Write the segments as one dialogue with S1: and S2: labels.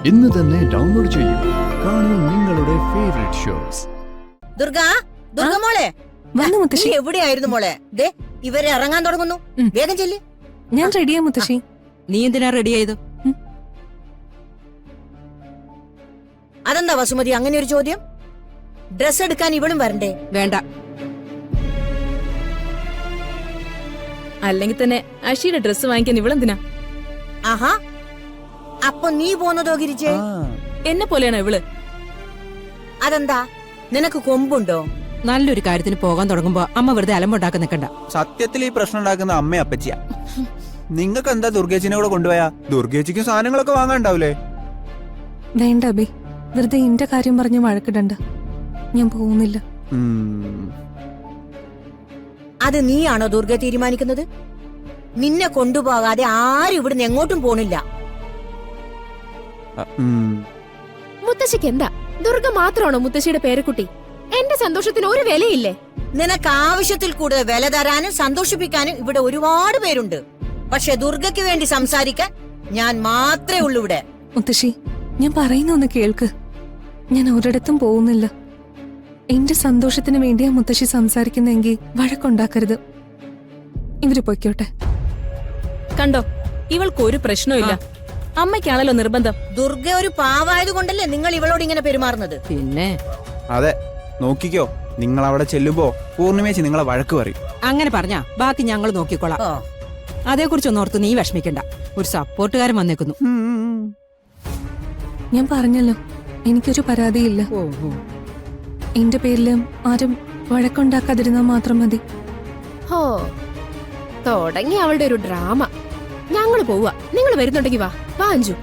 S1: ഇന്ന് തന്നെ ഡൗൺലോഡ് ചെയ്യൂ. കാണൂ നിങ്ങളുടെ ഫേവറേറ്റ് ഷോസ്.
S2: ദുർഗ മോളെ നീ എവിടെയായിരുന്നു മോളെ? ദേ ഇവരെ ഇറങ്ങാൻ തുടങ്ങുന്നു. വേഗം ചെല്ല്.
S3: ഞാൻ റെഡിയാ മുത്തശ്ശി.
S4: നീ എന്തിനാ റെഡി ആയത്?
S2: അതെന്താ വസുമതി അങ്ങനെ ഒരു ചോദ്യം? ഡ്രസ് എടുക്കാൻ ഇവളും വരണ്ടേ?
S4: വേണ്ട.
S3: അല്ലെങ്കിൽ തന്നെ അഷിയുടെ ഡ്രസ് വാങ്ങിക്കാൻ ഇവളെന്തിനാ?
S2: ആഹാ, അപ്പൊ നീ പോന്നതോ ഗിരിജേ?
S3: എന്നെ പോലെയാണോ ഇവള്?
S2: അതെന്താ, നിനക്ക് കൊമ്പുണ്ടോ?
S4: നല്ലൊരു കാര്യത്തിന് പോകാൻ തുടങ്ങുമ്പോ അമ്മ വെറുതെ അലമ്പുണ്ടാക്കാൻ നിൽക്കണ്ട.
S5: സത്യത്തിൽ ഈ പ്രശ്നം ഉണ്ടാക്കുന്ന അമ്മ അപ്പച്ചിയാ. നിങ്ങൾക്ക് എന്താ ദുർഗേച്ചിനെ കൂടെ കൊണ്ടുപോയാ? ദുർഗേച്ചിക്ക് സാധനങ്ങളൊക്കെ വാങ്ങാണ്ടാവൂലേ?
S3: വേണ്ട അബി, വെറുതെ എന്റെ കാര്യം പറഞ്ഞ് വഴക്കിടണ്ട. ഞാൻ പോകുന്നില്ല.
S2: അത് നീയാണോ ദുർഗ തീരുമാനിക്കുന്നത്? നിന്നെ കൊണ്ടുപോകാതെ ആരും ഇവിടുന്ന് എങ്ങോട്ടും പോണില്ല.
S6: മുത്തശ്ശിക്ക് എന്താ? ദുർഗ മാത്രമാണോ മുത്തശ്ശിയുടെ പേരക്കുട്ടി? എന്റെ സന്തോഷത്തിന് ഒരു വിലയില്ലേ?
S2: നിനക്ക് ആവശ്യത്തിൽ കൂടുതൽ വില തരാനും സന്തോഷിപ്പിക്കാനും ഇവിടെ ഒരുപാട് പേരുണ്ട്. പക്ഷെ ദുർഗയ്ക്ക് വേണ്ടി സംസാരിക്കാൻ ഞാൻ മാത്രമേ ഉള്ളൂ ഇവിടെ.
S3: മുത്തശ്ശി, ഞാൻ പറയുന്ന ഒന്ന് കേൾക്ക്. ഞാൻ ഒരിടത്തും പോകുന്നില്ല. എന്റെ സന്തോഷത്തിന് വേണ്ടിയാ മുത്തശ്ശി സംസാരിക്കുന്നെങ്കിൽ വഴക്കുണ്ടാക്കരുത്. ഇവര് പൊയ്ക്കോട്ടെ.
S7: കണ്ടോ, ഇവൾക്ക് ഒരു പ്രശ്നമില്ല. അമ്മയ്ക്കാണല്ലോ നിർബന്ധം.
S2: ദുർഗ ഒരു പാവായത് കൊണ്ടല്ലേ നിങ്ങൾ ഇവളോട് ഇങ്ങനെ പെരുമാറുന്നത്?
S4: പിന്നെ
S5: അതെ, നോക്കിക്കോ. നിങ്ങൾ അവിടെ ചെല്ലുമ്പോ പൂർണിമേച്ചി നിങ്ങളെ വഴക്ക് പറയും.
S4: അങ്ങനെ പറഞ്ഞാ ബാക്കി ഞങ്ങൾ നോക്കിക്കോളാം. അതേക്കുറിച്ചൊന്നും ഓർത്ത് നീ വിഷമിക്കണ്ട. ഒരു സപ്പോർട്ടുകാരൻ വന്നേക്കുന്നു.
S3: ഞാൻ പറഞ്ഞല്ലോ, എനിക്കൊരു പരാതിയില്ല. എന്റെ പേരില് ആരും വഴക്കുണ്ടാക്കാതിരുന്നാ മാത്രം മതി.
S6: ഹോ, തുടങ്ങി അവളുടെ ഒരു ഡ്രാമ. ഞങ്ങള് പോവാ, നിങ്ങൾ വരുന്നുണ്ടെങ്കി വാ അഞ്ചു.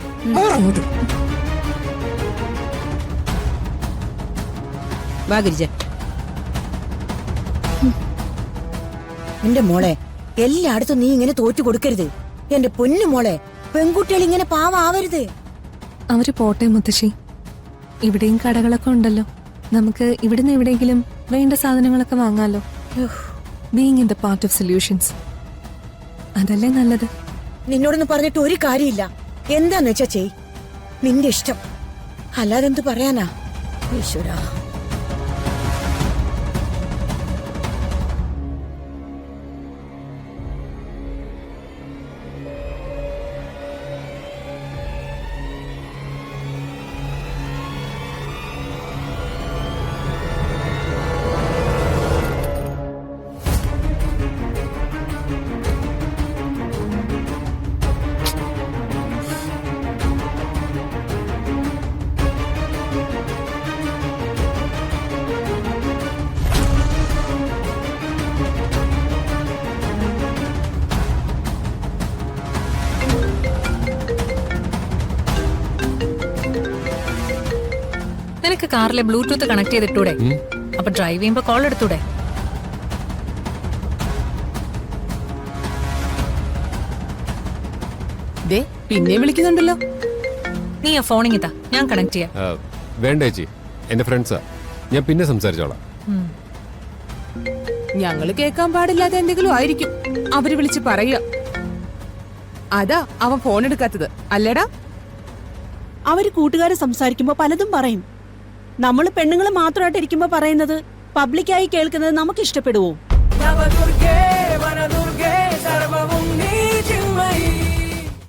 S4: വാ ഗിരിജ.
S2: എന്റെ മോളെ, എല്ലായിടത്തും നീ ഇങ്ങനെ തോറ്റു കൊടുക്കരുത്. എന്റെ പൊന്നു മോളെ, പെൺകുട്ടികൾ ഇങ്ങനെ പാവാവരുത്.
S3: അവര് പോട്ടെ മുത്തശ്ശി. ഇവിടെയും കടകളൊക്കെ ഉണ്ടല്ലോ. നമുക്ക് ഇവിടുന്ന് എവിടെയെങ്കിലും വേണ്ട സാധനങ്ങളൊക്കെ വാങ്ങാലോ. Being in the part of solutions, അതല്ലേ നല്ലത്.
S2: നിന്നോടൊന്ന് പറഞ്ഞിട്ട് ഒരു കാര്യമില്ല. എന്താന്ന് വെച്ചാ ചെയ്, നിന്റെ ഇഷ്ടം. അല്ലാതെന്ത് പറയാനാ? ഈശ്വരാ.
S7: നിനക്ക് കാറിലെ ബ്ലൂടൂത്ത് കണക്ട് ചെയ്തിട്ടൂടെ? അപ്പൊ ഡ്രൈവ് ചെയ്യുമ്പോ കോൾ എടുത്തൂടെ?
S4: പിന്നെ വിളിക്കുന്നുണ്ടല്ലോ.
S7: നീ ആ ഫോണിങ്ങിതാ, ഞാൻ കണക്ട് ചെയ്യാം.
S8: വേണ്ട ചേച്ചി, എന്റെ ഫ്രണ്ട്സാ. ഞാൻ പിന്നെ സംസാരിച്ചോളാം.
S9: ഞങ്ങള് കേൾക്കാൻ പാടില്ലാതെ എന്തെങ്കിലും ആയിരിക്കും അവര് വിളിച്ച് പറയുക. അതാ അവൻ ഫോൺ എടുക്കാത്തത്, അല്ലേടാ?
S10: അവര് കൂട്ടുകാരെ സംസാരിക്കുമ്പോ പലതും പറയും. നമ്മള് പെണ്ണുങ്ങൾ മാത്രമായിട്ട് ഇരിക്കുമ്പോ പറയുന്നത് പബ്ലിക്കായി കേൾക്കുന്നത് നമുക്ക് ഇഷ്ടപ്പെടുവോ?